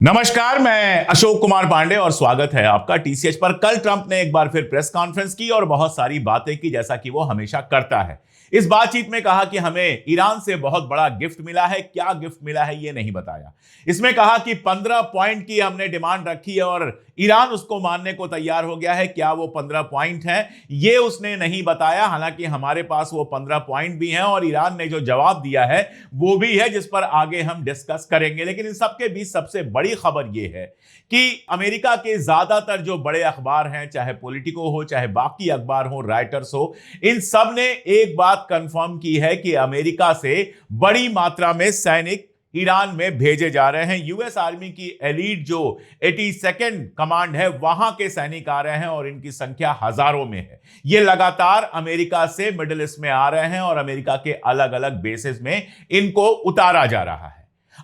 नमस्कार, मैं अशोक कुमार पांडे और स्वागत है आपका टीसीएच पर। कल ट्रंप ने एक बार फिर प्रेस कॉन्फ्रेंस की और बहुत सारी बातें की, जैसा कि वो हमेशा करता है। इस बातचीत में कहा कि हमें ईरान से बहुत बड़ा गिफ्ट मिला है। क्या गिफ्ट मिला है ये नहीं बताया। इसमें कहा कि 15 पॉइंट की हमने डिमांड रखी है और ईरान उसको मानने को तैयार हो गया है। क्या वो 15 पॉइंट हैं ये उसने नहीं बताया। हालांकि हमारे पास वो 15 पॉइंट भी हैं और ईरान ने जो जवाब दिया है वो भी है, जिस पर आगे हम डिस्कस करेंगे। लेकिन इन सबके बीच सबसे बड़ी खबर यह है कि अमेरिका के ज्यादातर जो बड़े अखबार हैं, चाहे पॉलिटिको हो चाहे बाकी अखबार हो, राइटर्स हो, इन सब ने एक बात कंफर्म की है कि अमेरिका से बड़ी मात्रा में सैनिक ईरान में भेजे जा रहे हैं। यूएस आर्मी की एलीट जो 82nd कमांड है, वहां के सैनिक आ रहे हैं और इनकी संख्या हजारों में है। ये लगातार अमेरिका से मिडिल ईस्ट में आ रहे हैं और अमेरिका के अलग अलग बेसिस में इनको उतारा जा रहा है।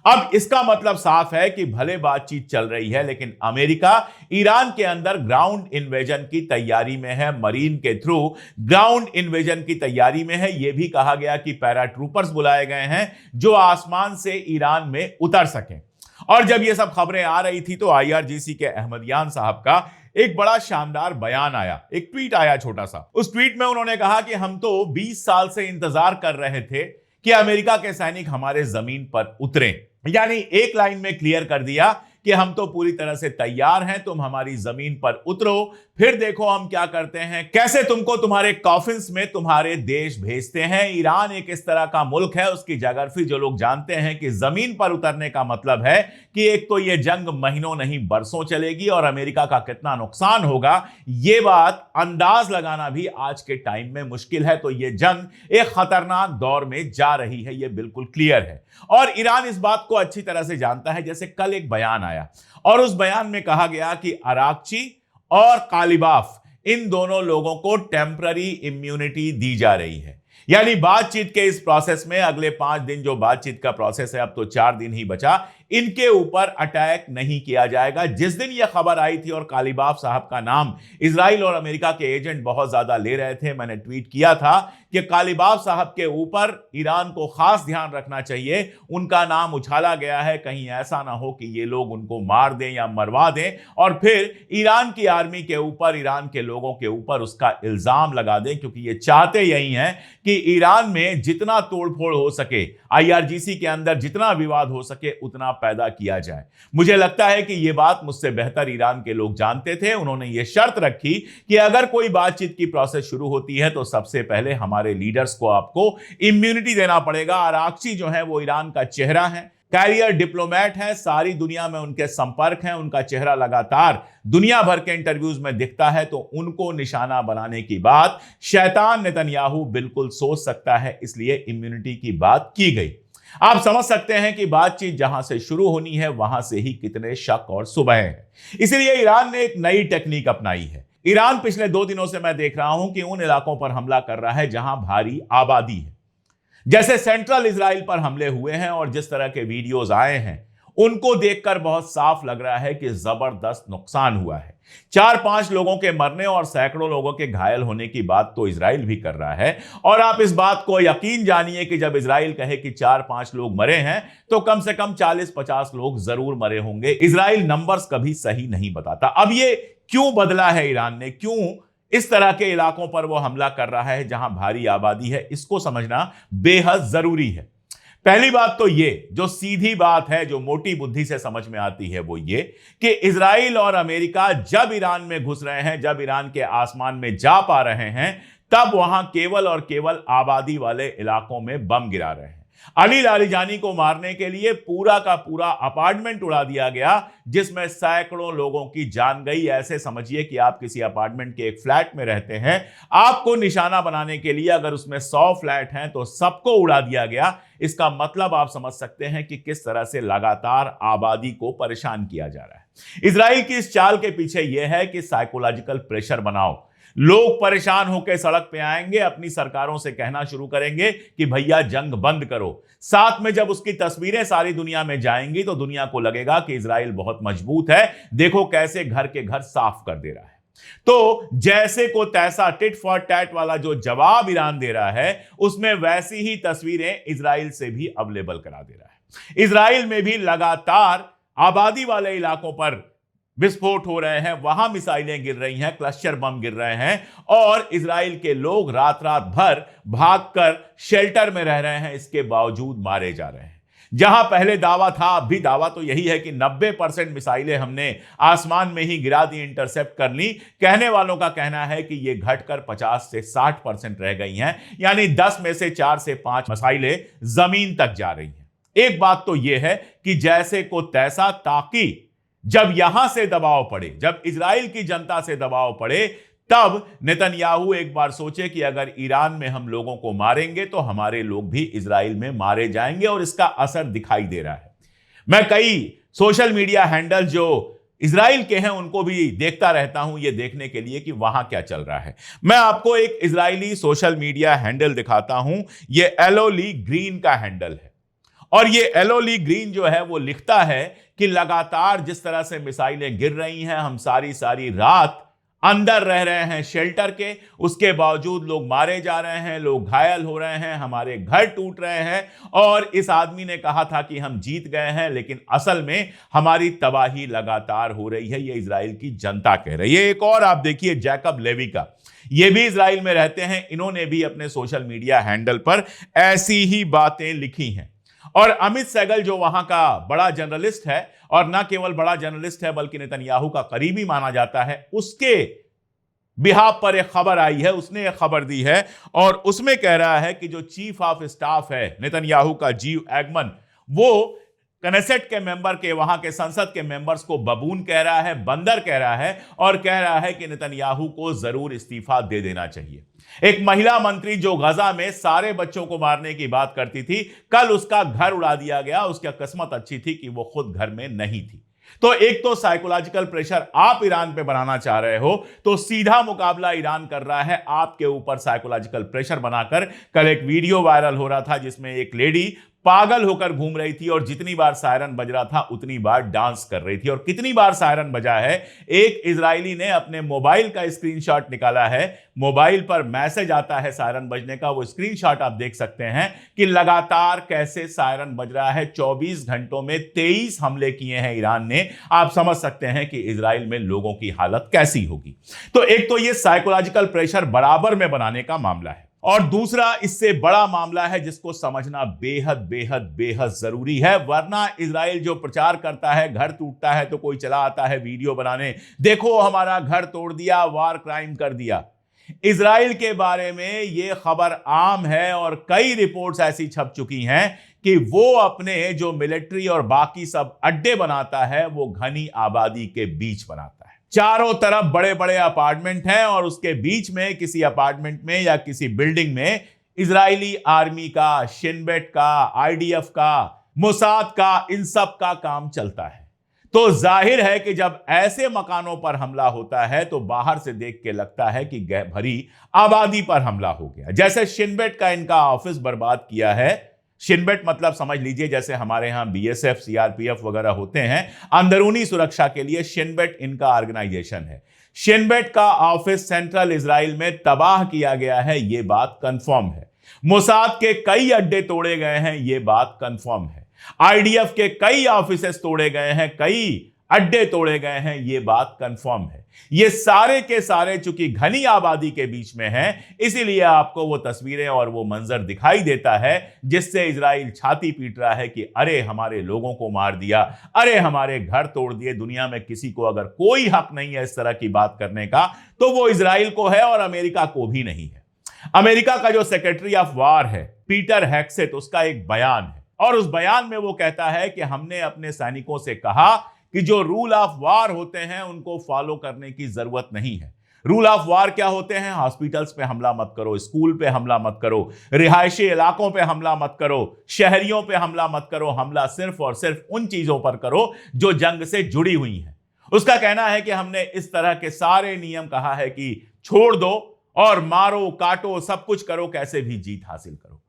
अब इसका मतलब साफ है कि भले बातचीत चल रही है, लेकिन अमेरिका ईरान के अंदर ग्राउंड इन्वेजन की तैयारी में है, मरीन के थ्रू ग्राउंड इन्वेजन की तैयारी में है। यह भी कहा गया कि पैराट्रूपर्स बुलाए गए हैं जो आसमान से ईरान में उतर सकें। और जब यह सब खबरें आ रही थी तो आईआरजीसी के अहमदियान साहब का एक बड़ा शानदार बयान आया, एक ट्वीट आया छोटा सा। उस ट्वीट में उन्होंने कहा कि हम तो 20 साल से इंतजार कर रहे थे कि अमेरिका के सैनिक हमारे जमीन पर उतरें। यानी एक लाइन में क्लियर कर दिया कि हम तो पूरी तरह से तैयार हैं, तुम हमारी जमीन पर उतरो, फिर देखो हम क्या करते हैं, कैसे तुमको तुम्हारे कॉफिन्स में तुम्हारे देश भेजते हैं। ईरान एक इस तरह का मुल्क है, उसकी ज्योग्राफी जो लोग जानते हैं कि जमीन पर उतरने का मतलब है कि एक तो यह जंग महीनों नहीं बरसों चलेगी और अमेरिका का कितना नुकसान होगा यह बात अंदाज लगाना भी आज के टाइम में मुश्किल है। तो यह जंग एक खतरनाक दौर में जा रही है, यह बिल्कुल क्लियर है और ईरान इस बात को अच्छी तरह से जानता है। जैसे कल एक बयान आया और उस बयान में कहा गया कि अराक्ची और कालिबाफ, इन दोनों लोगों को टेम्पररी इम्यूनिटी दी जा रही है। यानी बातचीत के इस प्रोसेस में अगले 5 दिन जो बातचीत का प्रोसेस है, अब तो 4 दिन ही बचा, इनके ऊपर अटैक नहीं किया जाएगा। जिस दिन यह खबर आई थी और कालिबाफ साहब का नाम इजराइल और अमेरिका के एजेंट बहुत ज्यादा ले रहे थे, मैंने ट्वीट किया था कि कालिबाफ साहब के ऊपर ईरान को खास ध्यान रखना चाहिए। उनका नाम उछाला गया है, कहीं ऐसा ना हो कि ये लोग उनको मार दें या मरवा दें और फिर ईरान की आर्मी के ऊपर, ईरान के लोगों के ऊपर उसका इल्जाम लगा दें, क्योंकि ये चाहते यही हैं कि ईरान में जितना तोड़फोड़ हो सके, आईआरजीसी के अंदर जितना विवाद हो सके उतना पैदा किया जाए। मुझे लगता है कि यह बात मुझसे बेहतर ईरान के लोग जानते थे। उन्होंने यह शर्त रखी कि अगर कोई बातचीत की प्रोसेस शुरू होती है तो सबसे पहले हमारे लीडर्स को आपको इम्यूनिटी देना पड़ेगा। अराक्ची जो है वो ईरान का चेहरा है, कैरियर डिप्लोमेट है, सारी दुनिया में उनके संपर्क हैं, उनका चेहरा लगातार दुनिया भर के इंटरव्यूज में दिखता है। तो उनको निशाना बनाने की बात शैतान नेतन्याहू बिल्कुल सोच सकता है, इसलिए इम्यूनिटी की बात की गई। आप समझ सकते हैं कि बातचीत जहां से शुरू होनी है वहां से ही कितने शक और सुबह हैं। इसलिए ईरान ने एक नई टेक्निक अपनाई है। ईरान पिछले 2 दिनों से मैं देख रहा हूं कि उन इलाकों पर हमला कर रहा है जहां भारी आबादी है। जैसे सेंट्रल इजराइल पर हमले हुए हैं और जिस तरह के वीडियोस आए हैं उनको देखकर बहुत साफ लग रहा है कि जबरदस्त नुकसान हुआ है। 4-5 लोगों के मरने और सैकड़ों लोगों के घायल होने की बात तो इजराइल भी कर रहा है। और आप इस बात को यकीन जानिए कि जब इजराइल कहे कि 4-5 लोग मरे हैं तो कम से कम 40-50 लोग जरूर मरे होंगे। इजराइल नंबर्स कभी सही नहीं बताता। अब ये क्यों बदला है ईरान ने, क्यों इस तरह के इलाकों पर वो हमला कर रहा है जहां भारी आबादी है, इसको समझना बेहद जरूरी है। पहली बात तो ये जो सीधी बात है, जो मोटी बुद्धि से समझ में आती है, वो ये कि इजराइल और अमेरिका जब ईरान में घुस रहे हैं, जब ईरान के आसमान में जा पा रहे हैं, तब वहां केवल और केवल आबादी वाले इलाकों में बम गिरा रहे हैं। अली लारीजानी को मारने के लिए पूरा का पूरा अपार्टमेंट उड़ा दिया गया जिसमें सैकड़ों लोगों की जान गई। ऐसे समझिए कि आप किसी अपार्टमेंट के एक फ्लैट में रहते हैं, आपको निशाना बनाने के लिए अगर उसमें 100 फ्लैट हैं तो सबको उड़ा दिया गया। इसका मतलब आप समझ सकते हैं कि किस तरह से लगातार आबादी को परेशान किया जा रहा है। इजराइल की इस चाल के पीछे यह है कि साइकोलॉजिकल प्रेशर बनाओ। लोग परेशान होकर सड़क पे आएंगे, अपनी सरकारों से कहना शुरू करेंगे कि भैया जंग बंद करो। साथ में जब उसकी तस्वीरें सारी दुनिया में जाएंगी तो दुनिया को लगेगा कि इजराइल बहुत मजबूत है, देखो कैसे घर के घर साफ कर दे रहा है। तो जैसे को तैसा टिट फॉर टैट वाला जो जवाब ईरान दे रहा है, उसमें वैसी ही तस्वीरें इजराइल से भी अवेलेबल करा दे रहा है। इजराइल में भी लगातार आबादी वाले इलाकों पर विस्फोट हो रहे हैं, वहां मिसाइलें गिर रही हैं, क्लस्टर बम गिर रहे हैं और इजराइल के लोग रात रात भर भागकर शेल्टर में रह रहे हैं, इसके बावजूद मारे जा रहे हैं। जहां पहले दावा था, अब भी दावा तो यही है कि 90% मिसाइलें हमने आसमान में ही गिरा दी, इंटरसेप्ट कर ली। कहने वालों का कहना है कि यह घटकर 50 से 60% रह गई हैं, यानी 10 में से 4 से 5 मिसाइलें जमीन तक जा रही हैं। एक बात तो यह है कि जैसे को तैसा, ताकि जब यहां से दबाव पड़े, जब इजराइल की जनता से दबाव पड़े, तब नेतन्याहू एक बार सोचे कि अगर ईरान में हम लोगों को मारेंगे तो हमारे लोग भी इजराइल में मारे जाएंगे, और इसका असर दिखाई दे रहा है। मैं कई सोशल मीडिया हैंडल जो इजराइल के हैं उनको भी देखता रहता हूं, यह देखने के लिए कि वहां क्या चल रहा है। मैं आपको एक इजरायली सोशल मीडिया हैंडल दिखाता हूं। यह एलोली ग्रीन का हैंडल है, और ये एलोली ग्रीन जो है वो लिखता है कि लगातार जिस तरह से मिसाइलें गिर रही हैं, हम सारी सारी रात अंदर रह रहे हैं शेल्टर के, उसके बावजूद लोग मारे जा रहे हैं, लोग घायल हो रहे हैं, हमारे घर टूट रहे हैं। और इस आदमी ने कहा था कि हम जीत गए हैं, लेकिन असल में हमारी तबाही लगातार हो रही है, ये इजराइल की जनता कह रही है। एक और आप देखिए जैकब लेवी का, ये भी इजराइल में रहते हैं, इन्होंने भी अपने सोशल मीडिया हैंडल पर ऐसी ही बातें लिखी हैं। और अमित सहगल जो वहां का बड़ा जर्नलिस्ट है, और ना केवल बड़ा जर्नलिस्ट है बल्कि नेतन्याहू का करीबी माना जाता है, उसके बिहाफ पर एक खबर आई है, उसने एक खबर दी है और उसमें कह रहा है कि जो चीफ ऑफ स्टाफ है नेतन्याहू का, जीव एगमन, वो कनेसेट के मेंबर के, वहां के संसद के मेंबर्स को बबून कह रहा है, बंदर कह रहा है, और कह रहा है कि नेतन्याहू को जरूर इस्तीफा दे देना चाहिए। एक महिला मंत्री जो गजा में सारे बच्चों को मारने की बात करती थी, कल उसका घर उड़ा दिया गया। उसकी किस्मत अच्छी थी कि वो खुद घर में नहीं थी। तो एक तो साइकोलॉजिकल प्रेशर आप ईरान पे बनाना चाह रहे हो, तो सीधा मुकाबला ईरान कर रहा है आपके ऊपर साइकोलॉजिकल प्रेशर बनाकर। कल एक वीडियो वायरल हो रहा था जिसमें एक लेडी पागल होकर घूम रही थी और जितनी बार सायरन बज रहा था उतनी बार डांस कर रही थी। और कितनी बार सायरन बजा है, एक इजरायली ने अपने मोबाइल का स्क्रीनशॉट निकाला है, मोबाइल पर मैसेज आता है सायरन बजने का, वो स्क्रीनशॉट आप देख सकते हैं कि लगातार कैसे सायरन बज रहा है। 24 घंटों में 23 हमले किए हैं ईरान ने। आप समझ सकते हैं कि इजराइल में लोगों की हालत कैसी होगी। तो एक तो ये साइकोलॉजिकल प्रेशर बराबर में बनाने का मामला है, और दूसरा इससे बड़ा मामला है जिसको समझना बेहद बेहद बेहद जरूरी है। वरना इजराइल जो प्रचार करता है, घर टूटता है तो कोई चला आता है वीडियो बनाने, देखो हमारा घर तोड़ दिया, वार क्राइम कर दिया। इजराइल के बारे में यह खबर आम है और कई रिपोर्ट्स ऐसी छप चुकी हैं कि वो अपने जो मिलिट्री और बाकी सब अड्डे बनाता है वो घनी आबादी के बीच बनाता है। चारों तरफ बड़े बड़े अपार्टमेंट हैं और उसके बीच में किसी अपार्टमेंट में या किसी बिल्डिंग में इजरायली आर्मी का, शिन बेट का, आईडीएफ का, मोसाद का, इन सब का काम चलता है। तो जाहिर है कि जब ऐसे मकानों पर हमला होता है तो बाहर से देख के लगता है कि भरी आबादी पर हमला हो गया। जैसे शिन बेट का इनका ऑफिस बर्बाद किया है। शिन बेट मतलब समझ लीजिए जैसे हमारे यहां बीएसएफ, सीआरपीएफ वगैरह होते हैं, अंदरूनी सुरक्षा के लिए शिन बेट इनका ऑर्गेनाइजेशन है। शिन बेट का ऑफिस सेंट्रल इजराइल में तबाह किया गया है, यह बात कंफर्म है। मोसाद के कई अड्डे तोड़े गए हैं, यह बात कंफर्म है। आईडीएफ के कई ऑफिसेस तोड़े गए हैं, कई अड्डे तोड़े गए हैं, यह बात कंफर्म है। ये सारे के सारे चूंकि घनी आबादी के बीच में हैं, इसीलिए आपको वो तस्वीरें और वो मंजर दिखाई देता है जिससे इजराइल छाती पीट रहा है कि अरे हमारे लोगों को मार दिया, अरे हमारे घर तोड़ दिए। दुनिया में किसी को अगर कोई हक नहीं है इस तरह की बात करने का तो वो इजराइल को है और अमेरिका को भी नहीं है। अमेरिका का जो सेक्रेटरी ऑफ वॉर है पीटर हेग्सेट, उसका एक बयान है और उस बयान में वो कहता है कि हमने अपने सैनिकों से कहा कि जो रूल ऑफ वार होते हैं उनको फॉलो करने की जरूरत नहीं है। रूल ऑफ वार क्या होते हैं? हॉस्पिटल्स पे हमला मत करो, स्कूल पे हमला मत करो, रिहायशी इलाकों पे हमला मत करो, शहरियों पे हमला मत करो। हमला सिर्फ और सिर्फ उन चीजों पर करो जो जंग से जुड़ी हुई हैं। उसका कहना है कि हमने इस तरह के सारे नियम कहा है कि छोड़ दो और मारो, काटो, सब कुछ करो, कैसे भी जीत हासिल करो।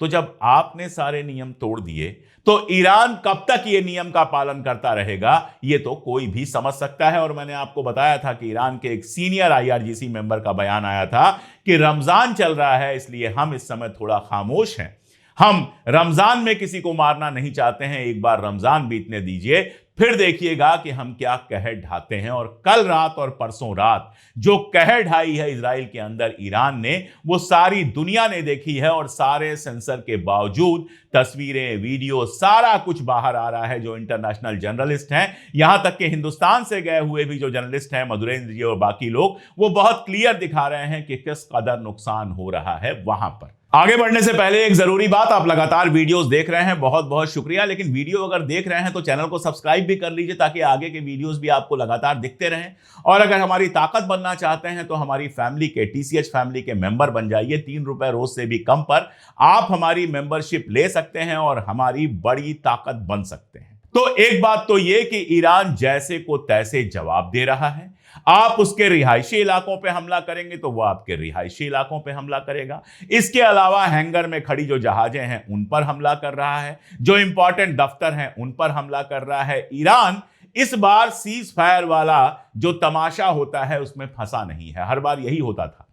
तो जब आपने सारे नियम तोड़ दिए तो ईरान कब तक ये नियम का पालन करता रहेगा, ये तो कोई भी समझ सकता है। और मैंने आपको बताया था कि ईरान के एक सीनियर आईआरजीसी मेंबर का बयान आया था कि रमजान चल रहा है इसलिए हम इस समय थोड़ा खामोश हैं, हम रमजान में किसी को मारना नहीं चाहते हैं, एक बार रमजान बीतने दीजिए, फिर देखिएगा कि हम क्या कहर ढाते हैं। और कल रात और परसों रात जो कहर ढाई है इजराइल के अंदर ईरान ने, वो सारी दुनिया ने देखी है। और सारे सेंसर के बावजूद तस्वीरें, वीडियो, सारा कुछ बाहर आ रहा है। जो इंटरनेशनल जर्नलिस्ट हैं, यहां तक कि हिंदुस्तान से गए हुए भी जो जर्नलिस्ट हैं, मधुरेंद्र जी और बाकी लोग, वो बहुत क्लियर दिखा रहे हैं कि किस कदर नुकसान हो रहा है वहां पर। आगे बढ़ने से पहले एक जरूरी बात, आप लगातार वीडियोस देख रहे हैं, बहुत बहुत शुक्रिया। लेकिन वीडियो अगर देख रहे हैं तो चैनल को सब्सक्राइब भी कर लीजिए, ताकि आगे के वीडियोस भी आपको लगातार दिखते रहें। और अगर हमारी ताकत बनना चाहते हैं तो हमारी फैमिली के, टीसीएच फैमिली के मेंबर बन जाइए। 3 रुपए रोज से भी कम पर आप हमारी मेंबरशिप ले सकते हैं और हमारी बड़ी ताकत बन सकते हैं। तो एक बात तो यह कि ईरान जैसे को तैसे जवाब दे रहा है। आप उसके रिहायशी इलाकों पे हमला करेंगे तो वो आपके रिहायशी इलाकों पे हमला करेगा। इसके अलावा हैंगर में खड़ी जो जहाजें हैं उन पर हमला कर रहा है, जो इंपॉर्टेंट दफ्तर हैं उन पर हमला कर रहा है। ईरान इस बार सीज फायर वाला जो तमाशा होता है उसमें फंसा नहीं है। हर बार यही होता था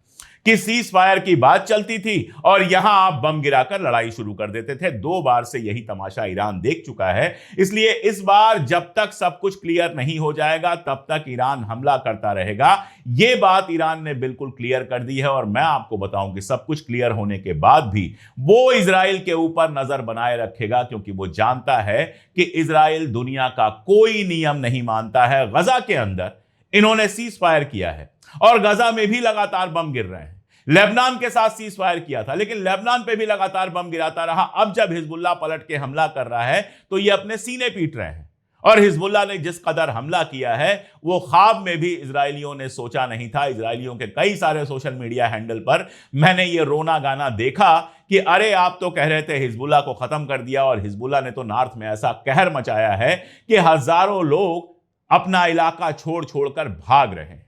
कि सीज फायर की बात चलती थी और यहां आप बम गिराकर लड़ाई शुरू कर देते थे। 2 बार से यही तमाशा ईरान देख चुका है। इसलिए इस बार जब तक सब कुछ क्लियर नहीं हो जाएगा तब तक ईरान हमला करता रहेगा। यह बात ईरान ने बिल्कुल क्लियर कर दी है। और मैं आपको बताऊं कि सब कुछ क्लियर होने के बाद भी वो इजराइल के ऊपर नजर बनाए रखेगा, क्योंकि वो जानता है कि इजराइल दुनिया का कोई नियम नहीं मानता है। गजा के अंदर इन्होंने सीज फायर किया है और गजा में भी लगातार बम गिर रहे हैं। लेबनान के साथ सीज फायर किया था, लेकिन लेबनान पे भी लगातार बम गिराता रहा। अब जब हिजबुल्लाह पलट के हमला कर रहा है तो ये अपने सीने पीट रहे हैं। और हिजबुल्लाह ने जिस कदर हमला किया है वो ख्वाब में भी इजरायलियों ने सोचा नहीं था। इजरायलियों के कई सारे सोशल मीडिया हैंडल पर मैंने ये रोना गाना देखा कि अरे आप तो कह रहे थे हिजबुल्लाह को खत्म कर दिया, और हिजबुल्लाह ने तो नॉर्थ में ऐसा कहर मचाया है कि हजारों लोग अपना इलाका छोड़ छोड़कर भाग रहे हैं।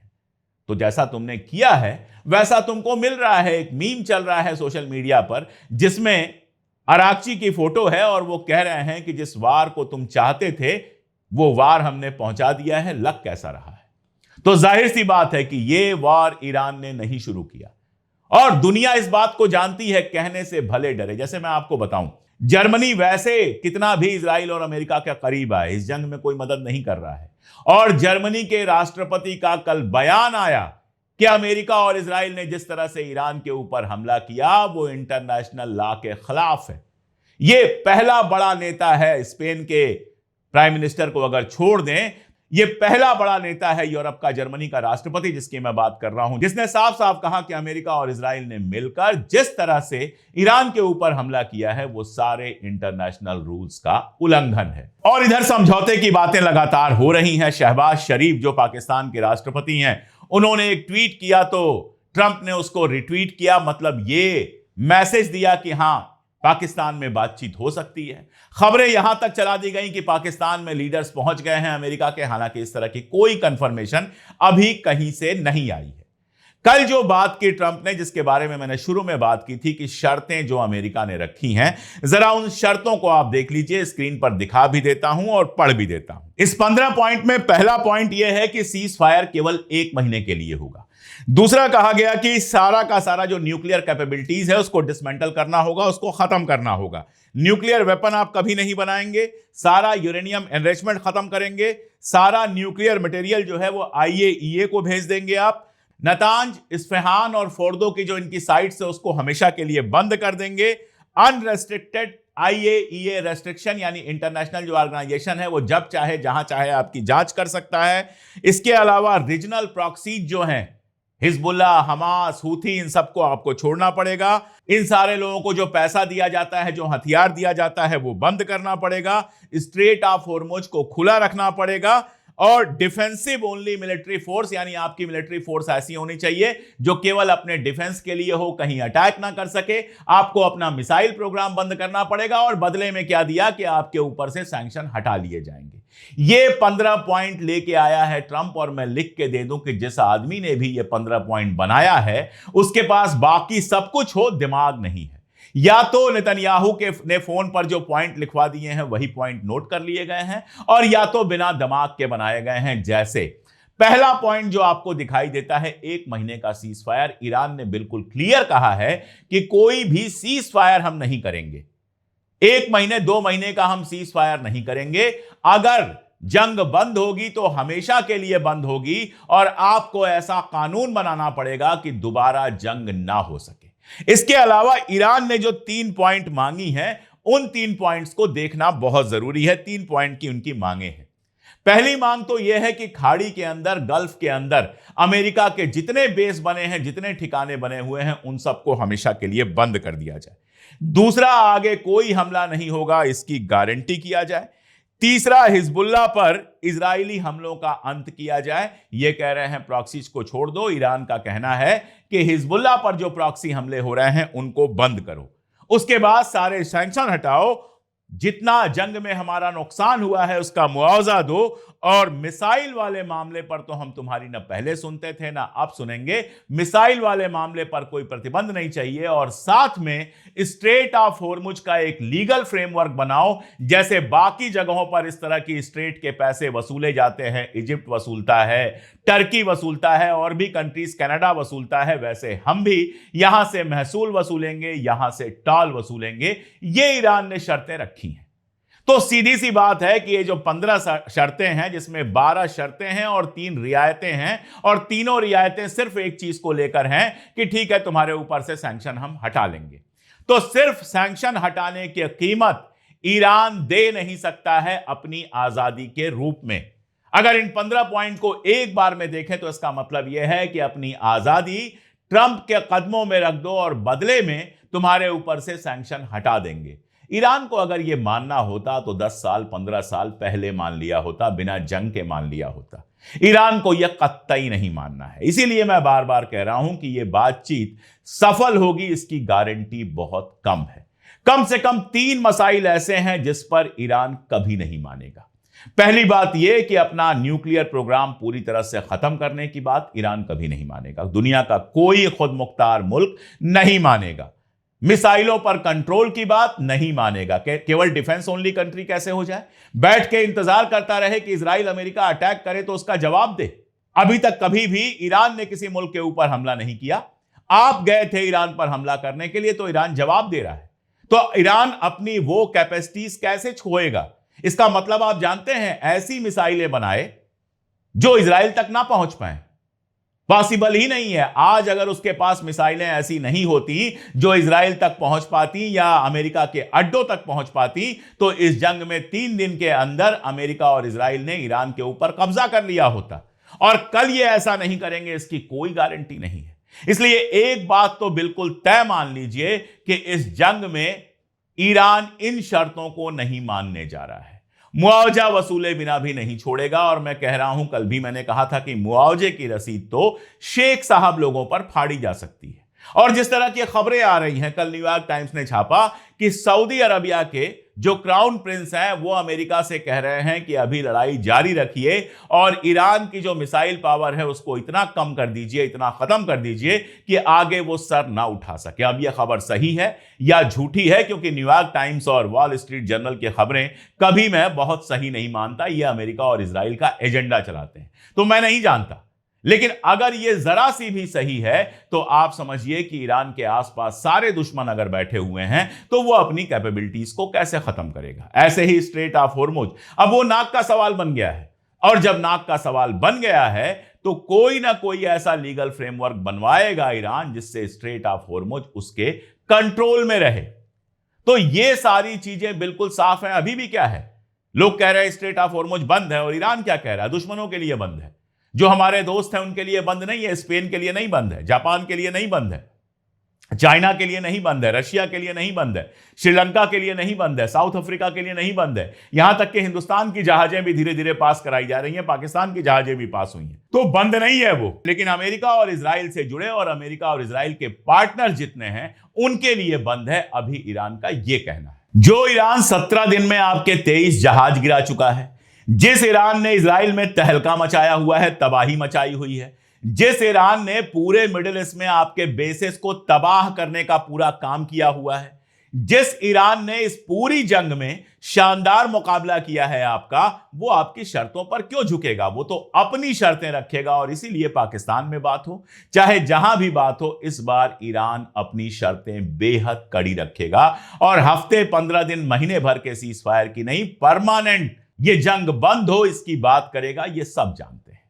तो जैसा तुमने किया है वैसा तुमको मिल रहा है। एक मीम चल रहा है सोशल मीडिया पर जिसमें अराकची की फोटो है और वो कह रहे हैं कि जिस वार को तुम चाहते थे वो वार हमने पहुंचा दिया है, लग कैसा रहा है। तो जाहिर सी बात है कि ये वार ईरान ने नहीं शुरू किया और दुनिया इस बात को जानती है, कहने से भले डरे। जैसे मैं आपको बताऊं, जर्मनी वैसे कितना भी इजराइल और अमेरिका के करीब आए, इस जंग में कोई मदद नहीं कर रहा है। और जर्मनी के राष्ट्रपति का कल बयान आया कि अमेरिका और इजराइल ने जिस तरह से ईरान के ऊपर हमला किया वो इंटरनेशनल लॉ के खिलाफ है। यह पहला बड़ा नेता है, स्पेन के प्राइम मिनिस्टर को अगर छोड़ दें, यह पहला बड़ा नेता है यूरोप का, जर्मनी का राष्ट्रपति जिसकी मैं बात कर रहा हूं, जिसने साफ साफ कहा कि अमेरिका और इजराइल ने मिलकर जिस तरह से ईरान के ऊपर हमला किया है वो सारे इंटरनेशनल रूल्स का उल्लंघन है। और इधर समझौते की बातें लगातार हो रही हैं। शहबाज शरीफ जो पाकिस्तान के राष्ट्रपति हैं, उन्होंने एक ट्वीट किया तो ट्रंप ने उसको रिट्वीट किया। मतलब ये मैसेज दिया कि हां, पाकिस्तान में बातचीत हो सकती है। खबरें यहां तक चला दी गई कि पाकिस्तान में लीडर्स पहुंच गए हैं अमेरिका के। हालांकि इस तरह की कोई कंफर्मेशन अभी कहीं से नहीं आई है। कल जो बात की ट्रंप ने, जिसके बारे में मैंने शुरू में बात की थी कि शर्तें जो अमेरिका ने रखी हैं, जरा उन शर्तों को आप देख लीजिए। स्क्रीन पर दिखा भी देता हूं और पढ़ भी देता हूं। इस 15 पॉइंट में पहला पॉइंट यह है कि सीज फायर केवल 1 महीने के लिए होगा। दूसरा कहा गया कि सारा का सारा जो न्यूक्लियर कैपेबिलिटीज है उसको डिसमेंटल करना होगा, उसको खत्म करना होगा। न्यूक्लियर वेपन आप कभी नहीं बनाएंगे, सारा यूरेनियम एनरिचमेंट खत्म करेंगे, सारा न्यूक्लियर मटेरियल जो है वो आईएईए को भेज देंगे आप। नतांज, इस्फहान और फोर्दो की जो इनकी साइट्स है उसको हमेशा के लिए बंद कर देंगे। अनरेस्ट्रिक्टेड आईएईए रेस्ट्रिक्शन, यानी इंटरनेशनल जो ऑर्गेनाइजेशन है वो जब चाहे जहां चाहे आपकी जांच कर सकता है। इसके अलावा रीजनल प्रॉक्सीज जो हैं, हिजबुल्लाह, हमास, हूथी, इन सबको आपको छोड़ना पड़ेगा। इन सारे लोगों को जो पैसा दिया जाता है, जो हथियार दिया जाता है, वो बंद करना पड़ेगा। स्ट्रेट ऑफ हॉर्मुज को खुला रखना पड़ेगा। और डिफेंसिव ओनली मिलिट्री फोर्स, यानी आपकी मिलिट्री फोर्स ऐसी होनी चाहिए जो केवल अपने डिफेंस के लिए हो, कहीं अटैक ना कर सके। आपको अपना मिसाइल प्रोग्राम बंद करना पड़ेगा। और बदले में क्या दिया कि आपके ऊपर से सैंक्शन हटा लिए जाएंगे। ये 15 पॉइंट लेके आया है ट्रंप। और मैं लिख के दे दूं कि जिस आदमी ने भी ये 15 पॉइंट बनाया है उसके पास बाकी सब कुछ हो, दिमाग नहीं है। या तो नेतन्याहू के ने फोन पर जो पॉइंट लिखवा दिए हैं वही पॉइंट नोट कर लिए गए हैं, और या तो बिना दिमाग के बनाए गए हैं। जैसे पहला पॉइंट जो आपको दिखाई देता है, 1 महीने का सीज फायर। ईरान ने बिल्कुल क्लियर कहा है कि कोई भी सीज फायर हम नहीं करेंगे। 1 महीने 2 महीने का हम सीज फायर नहीं करेंगे। अगर जंग बंद होगी तो हमेशा के लिए बंद होगी और आपको ऐसा कानून बनाना पड़ेगा कि दोबारा जंग ना हो सके। इसके अलावा ईरान ने जो 3 पॉइंट मांगी हैं, उन 3 पॉइंट्स को देखना बहुत जरूरी है। 3 पॉइंट की उनकी मांगे हैं। पहली मांग तो यह है कि खाड़ी के अंदर, गल्फ के अंदर अमेरिका के जितने बेस बने हैं, जितने ठिकाने बने हुए हैं, उन सबको हमेशा के लिए बंद कर दिया जाए। दूसरा, आगे कोई हमला नहीं होगा, इसकी गारंटी किया जाए। तीसरा, हिजबुल्लाह पर इजरायली हमलों का अंत किया जाए। यह कह रहे हैं प्रॉक्सीज को छोड़ दो। ईरान का कहना है कि हिजबुल्लाह पर जो प्रॉक्सी हमले हो रहे हैं उनको बंद करो। उसके बाद सारे सैंक्शन हटाओ, जितना जंग में हमारा नुकसान हुआ है उसका मुआवजा दो, और मिसाइल वाले मामले पर तो हम तुम्हारी न पहले सुनते थे ना अब सुनेंगे। मिसाइल वाले मामले पर कोई प्रतिबंध नहीं चाहिए, और साथ में स्ट्रेट ऑफ होर्मुज का एक लीगल फ्रेमवर्क बनाओ। जैसे बाकी जगहों पर इस तरह की स्ट्रेट के पैसे वसूले जाते हैं, इजिप्ट वसूलता है, टर्की वसूलता है, और भी कंट्रीज, कनाडा वसूलता है, वैसे हम भी यहां से महसूल वसूलेंगे, यहां से टॉल वसूलेंगे। ये ईरान ने शर्तें रखी हैं। तो सीधी सी बात है कि ये जो 15 शर्तें हैं, जिसमें 12 शर्तें हैं और 3 रियायतें हैं, और तीनों रियायतें सिर्फ एक चीज को लेकर हैं कि ठीक है, तुम्हारे ऊपर से सैंक्शन हम हटा लेंगे। तो सिर्फ सैंक्शन हटाने की कीमत ईरान दे नहीं सकता है अपनी आजादी के रूप में। अगर इन 15 पॉइंट को एक बार में देखें तो इसका मतलब यह है कि अपनी आजादी ट्रंप के कदमों में रख दो और बदले में तुम्हारे ऊपर से सैंक्शन हटा देंगे। ईरान को अगर यह मानना होता तो 10 साल 15 साल पहले मान लिया होता, बिना जंग के मान लिया होता। ईरान को यह कतई नहीं मानना है। इसीलिए मैं बार बार कह रहा हूं कि यह बातचीत सफल होगी, इसकी गारंटी बहुत कम है। कम से कम 3 मसाइल ऐसे हैं जिस पर ईरान कभी नहीं मानेगा। पहली बात यह कि अपना न्यूक्लियर प्रोग्राम पूरी तरह से खत्म करने की बात ईरान कभी नहीं मानेगा। दुनिया का कोई खुद मुख्तार मुल्क नहीं मानेगा। मिसाइलों पर कंट्रोल की बात नहीं मानेगा। केवल डिफेंस ओनली कंट्री कैसे हो जाए? बैठ के इंतजार करता रहे कि इजराइल अमेरिका अटैक करे तो उसका जवाब दे। अभी तक कभी भी ईरान ने किसी मुल्क के ऊपर हमला नहीं किया। आप गए थे ईरान पर हमला करने के लिए, तो ईरान जवाब दे रहा है। तो ईरान अपनी वो कैपेसिटीज कैसे छोड़ेगा? इसका मतलब आप जानते हैं, ऐसी मिसाइलें बनाए जो इजराइल तक ना पहुंच पाए। पॉसिबल ही नहीं है। आज अगर उसके पास मिसाइलें ऐसी नहीं होती जो इजराइल तक पहुंच पाती या अमेरिका के अड्डों तक पहुंच पाती, तो इस जंग में 3 दिन के अंदर अमेरिका और इजराइल ने ईरान के ऊपर कब्जा कर लिया होता। और कल ये ऐसा नहीं करेंगे, इसकी कोई गारंटी नहीं है। इसलिए एक बात तो बिल्कुल तय मान लीजिए कि इस जंग में ईरान इन शर्तों को नहीं मानने जा रहा है। मुआवजा वसूले बिना भी नहीं छोड़ेगा। और मैं कह रहा हूं, कल भी मैंने कहा था कि मुआवजे की रसीद तो शेख साहब लोगों पर फाड़ी जा सकती है। और जिस तरह की खबरें आ रही हैं, कल न्यूयॉर्क टाइम्स ने छापा कि सऊदी अरबिया के जो क्राउन प्रिंस हैं वो अमेरिका से कह रहे हैं कि अभी लड़ाई जारी रखिए और ईरान की जो मिसाइल पावर है उसको इतना कम कर दीजिए, इतना खत्म कर दीजिए कि आगे वो सर ना उठा सके। अब यह खबर सही है या झूठी है? क्योंकि न्यूयॉर्क टाइम्स और वॉल स्ट्रीट जर्नल की खबरें कभी मैं बहुत सही नहीं मानता। यह अमेरिका और इजराइल का एजेंडा चलाते हैं, तो मैं नहीं जानता। लेकिन अगर यह जरा सी भी सही है तो आप समझिए कि ईरान के आसपास सारे दुश्मन अगर बैठे हुए हैं तो वो अपनी कैपेबिलिटीज को कैसे खत्म करेगा। ऐसे ही स्ट्रेट ऑफ होर्मुज, अब वो नाक का सवाल बन गया है। और जब नाक का सवाल बन गया है तो कोई ना कोई ऐसा लीगल फ्रेमवर्क बनवाएगा ईरान जिससे स्ट्रेट ऑफ होर्मुज उसके कंट्रोल में रहे। तो ये सारी चीजें बिल्कुल साफ हैं। अभी भी क्या है, लोग कह रहे हैं स्ट्रेट ऑफ होर्मुज बंद है, और ईरान क्या कह रहा है? दुश्मनों के लिए बंद है। जो हमारे दोस्त हैं उनके लिए बंद नहीं है। स्पेन के लिए नहीं बंद है, जापान के लिए नहीं बंद है, चाइना के लिए नहीं बंद है, रशिया के लिए नहीं बंद है, श्रीलंका के लिए नहीं बंद है, साउथ अफ्रीका के लिए नहीं बंद है। यहां तक कि हिंदुस्तान की जहाजें भी धीरे धीरे पास कराई जा रही हैं, पाकिस्तान की जहाजें भी पास हुई हैं। तो बंद नहीं है वो। लेकिन अमेरिका और इजराइल से जुड़े और अमेरिका और इजराइल के पार्टनर जितने हैं उनके लिए बंद है, अभी ईरान का यह कहना है। जो ईरान 17 दिन में आपके 23 जहाज गिरा चुका है, जिस ईरान ने इजराइल में तहलका मचाया हुआ है, तबाही मचाई हुई है, जिस ईरान ने पूरे मिडिल ईस्ट में आपके बेसिस को तबाह करने का पूरा काम किया हुआ है, जिस ईरान ने इस पूरी जंग में शानदार मुकाबला किया है आपका, वो आपकी शर्तों पर क्यों झुकेगा? वो तो अपनी शर्तें रखेगा। और इसीलिए पाकिस्तान में बात हो, चाहे जहां भी बात हो, इस बार ईरान अपनी शर्तें बेहद कड़ी रखेगा और हफ्ते 15 दिन महीने भर के सीज फायर की नहीं, परमानेंट ये जंग बंद हो इसकी बात करेगा। ये सब जानते हैं।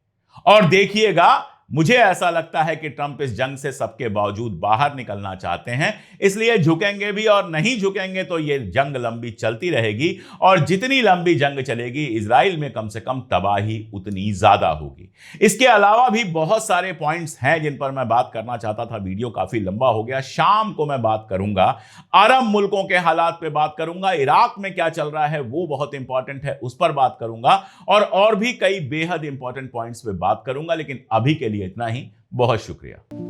और देखिएगा, मुझे ऐसा लगता है कि ट्रंप इस जंग से सबके बावजूद बाहर निकलना चाहते हैं, इसलिए झुकेंगे भी और नहीं झुकेंगे तो ये जंग लंबी चलती रहेगी। और जितनी लंबी जंग चलेगी, इजराइल में कम से कम तबाही उतनी ज्यादा होगी। इसके अलावा भी बहुत सारे पॉइंट्स हैं जिन पर मैं बात करना चाहता था। वीडियो काफी लंबा हो गया। शाम को मैं बात करूंगा, अरब मुल्कों के हालात पे बात करूंगा, इराक में क्या चल रहा है वो बहुत इंपॉर्टेंट है, उस पर बात करूंगा, और भी कई बेहद इंपॉर्टेंट पॉइंट्स पे बात करूंगा। लेकिन अभी के लिए इतना ही। बहुत शुक्रिया।